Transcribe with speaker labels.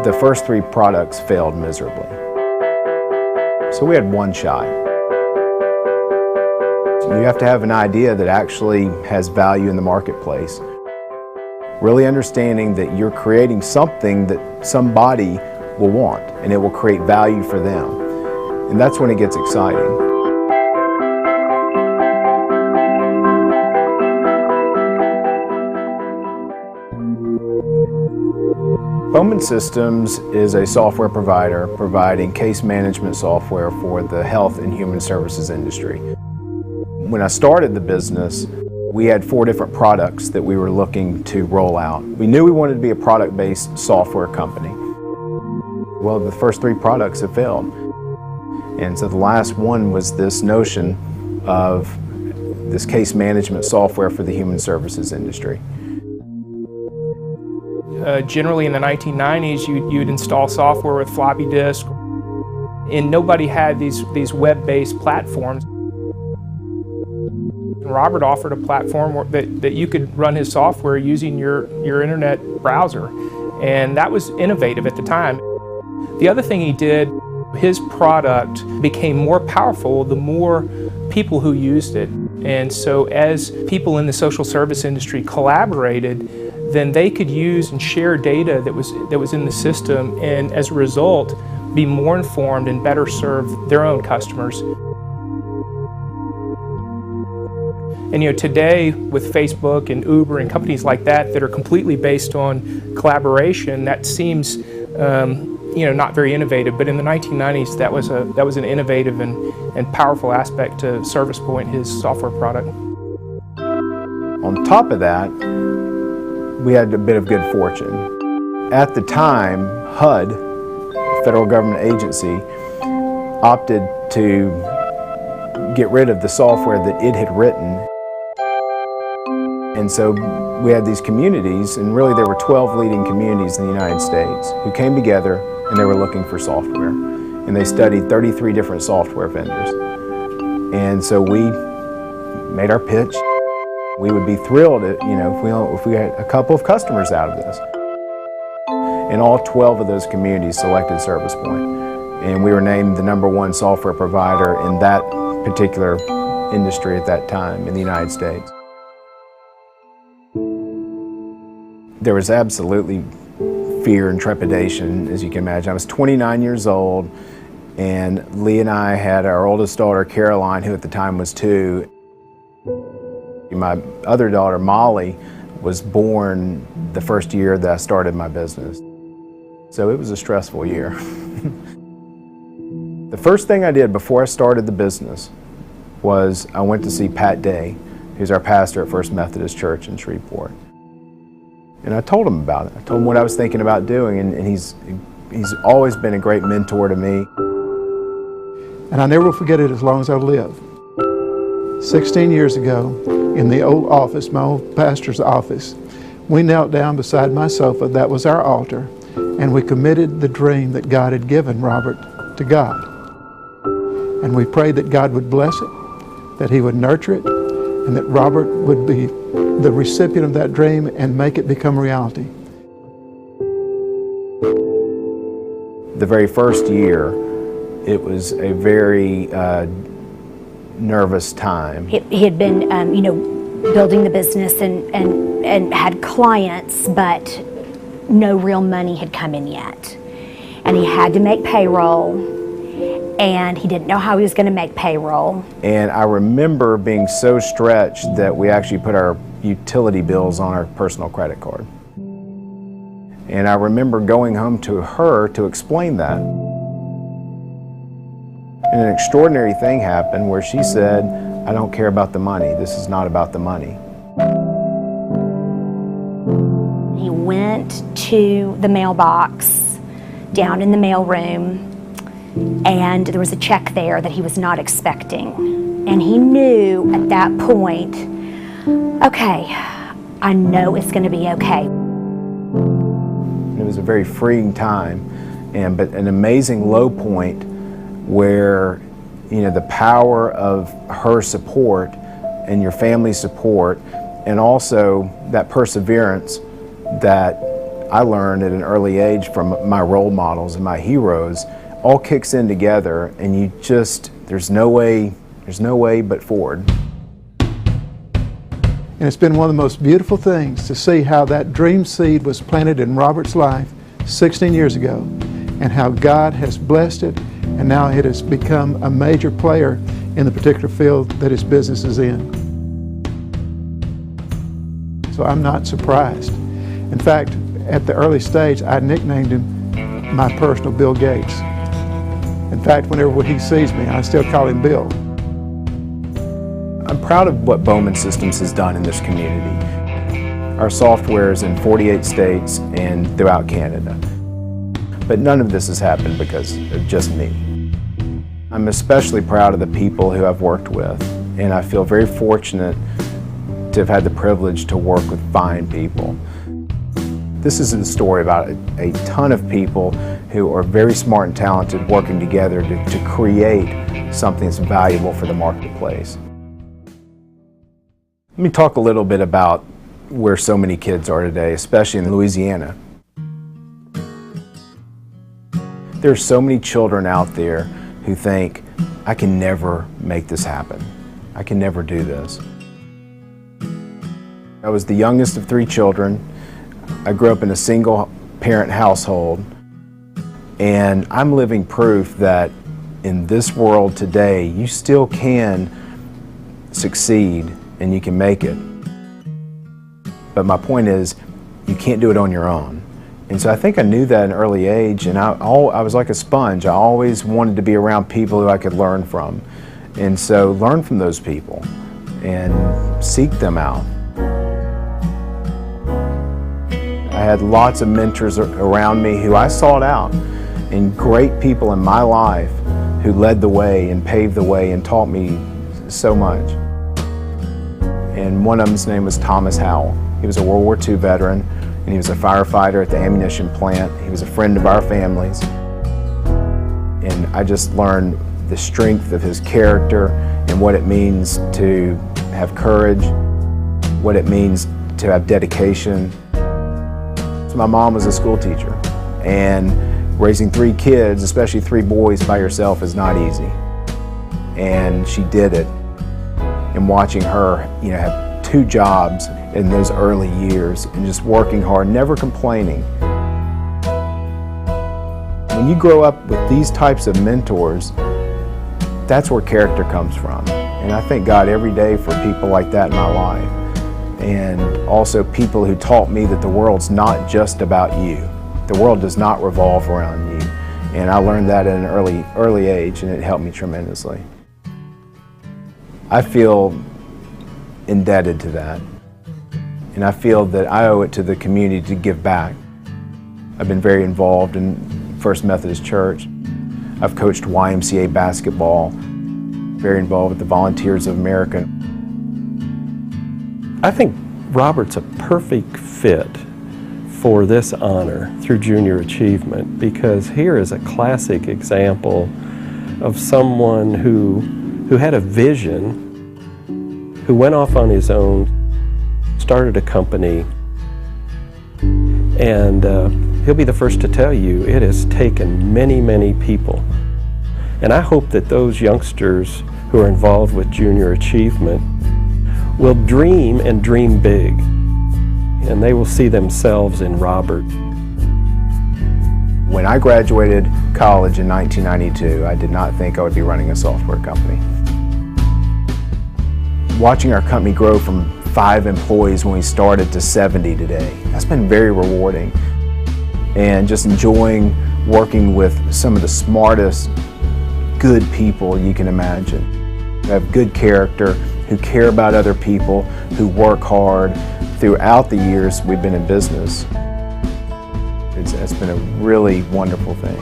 Speaker 1: The first 3 products failed miserably. So we had one shot. You have to have an idea that actually has value in the marketplace. Really understanding that you're creating something that somebody will want, and it will create value for them. And that's when it gets exciting. Bowman Systems is a software provider providing case management software for the health and human services industry. When I started the business, we had 4 different products that we were looking to roll out. We knew we wanted to be a product-based software company. Well, the first 3 products have failed. And so the last one was this notion of this case management software for the human services industry.
Speaker 2: Generally in the 1990s, you'd install software with floppy disk, and nobody had these web-based platforms. Robert offered a platform that you could run his software using your internet browser, and that was innovative at the time. The other thing he did, his product became more powerful the more people who used it. And so as people in the social service industry collaborated, then they could use and share data that was in the system, and as a result, be more informed and better serve their own customers. And today with Facebook and Uber and companies like that are completely based on collaboration, that seems not very innovative. But in the 1990s, that was an innovative and powerful aspect to ServicePoint, his software product.
Speaker 1: On top of that, we had a bit of good fortune. At the time, HUD, a federal government agency, opted to get rid of the software that it had written. And so we had these communities, and really there were 12 leading communities in the United States who came together and they were looking for software. And they studied 33 different software vendors. And so we made our pitch. We would be thrilled if we had a couple of customers out of this. And all 12 of those communities selected ServicePoint. And we were named the #1 software provider in that particular industry at that time in the United States. There was absolutely fear and trepidation, as you can imagine. I was 29 years old, and Lee and I had our oldest daughter, Caroline, who at the time was 2. My other daughter, Molly, was born the first year that I started my business. So it was a stressful year. The first thing I did before I started the business was I went to see Pat Day, who's our pastor at First Methodist Church in Shreveport. And I told him about it. I told him what I was thinking about doing, and he's always been a great mentor to me.
Speaker 3: And I never will forget it as long as I live. 16 years ago, in the old office, my old pastor's office, we knelt down beside my sofa, that was our altar, and we committed the dream that God had given Robert to God. And we prayed that God would bless it, that He would nurture it, and that Robert would be the recipient of that dream and make it become reality.
Speaker 1: The very first year, it was a very nervous time.
Speaker 4: He had been, building the business and had clients, but no real money had come in yet. And he had to make payroll, and he didn't know how he was going to make payroll.
Speaker 1: And I remember being so stretched that we actually put our utility bills on our personal credit card. And I remember going home to her to explain that. And an extraordinary thing happened where she said, "I don't care about the money. This is not about the money."
Speaker 4: He went to the mailbox down in the mailroom, and there was a check there that he was not expecting. And he knew at that point, okay, I know it's going to be okay.
Speaker 1: It was a very freeing time, but an amazing low point where the power of her support and your family's support, and also that perseverance that I learned at an early age from my role models and my heroes all kicks in together, and you just, there's no way but forward.
Speaker 3: And it's been one of the most beautiful things to see how that dream seed was planted in Robert's life 16 years ago, and how God has blessed it, and now it has become a major player in the particular field that his business is in. So I'm not surprised. In fact, at the early stage, I nicknamed him my personal Bill Gates. In fact, whenever he sees me, I still call him Bill.
Speaker 1: I'm proud of what Bowman Systems has done in this community. Our software is in 48 states and throughout Canada. But none of this has happened because of just me. I'm especially proud of the people who I've worked with, and I feel very fortunate to have had the privilege to work with fine people. This is a story about a ton of people who are very smart and talented working together to create something that's valuable for the marketplace. Let me talk a little bit about where so many kids are today, especially in Louisiana. There are so many children out there who think, I can never make this happen. I can never do this. I was the youngest of 3 children. I grew up in a single parent household, and I'm living proof that in this world today, you still can succeed and you can make it. But my point is, you can't do it on your own. And so I think I knew that at an early age, and I was like a sponge. I always wanted to be around people who I could learn from. And so learn from those people and seek them out. I had lots of mentors around me who I sought out, and great people in my life who led the way and paved the way and taught me so much. And one of them's name was Thomas Howell. He was a World War II veteran, and he was a firefighter at the ammunition plant. He was a friend of our families. And I just learned the strength of his character and what it means to have courage, what it means to have dedication. So my mom was a school teacher, and raising 3 kids, especially 3 boys by yourself, is not easy. And she did it. And watching her, have 2 jobs in those early years and just working hard, never complaining. When you grow up with these types of mentors, that's where character comes from. And I thank God every day for people like that in my life. And also people who taught me that the world's not just about you. The world does not revolve around you. And I learned that at an early age, and it helped me tremendously. I feel indebted to that. And I feel that I owe it to the community to give back. I've been very involved in First Methodist Church. I've coached YMCA basketball, very involved with the Volunteers of America.
Speaker 5: I think Robert's a perfect fit for this honor through junior achievement, because here is a classic example of someone who had a vision, who went off on his own, started a company, and he'll be the first to tell you it has taken many, many people. And I hope that those youngsters who are involved with junior achievement will dream and dream big, and they will see themselves in Robert.
Speaker 1: When I graduated college in 1992, I did not think I would be running a software company. Watching our company grow from 5 employees when we started to 70 today, that's been very rewarding. And just enjoying working with some of the smartest, good people you can imagine, who have good character, who care about other people, who work hard throughout the years we've been in business. It's been a really wonderful thing.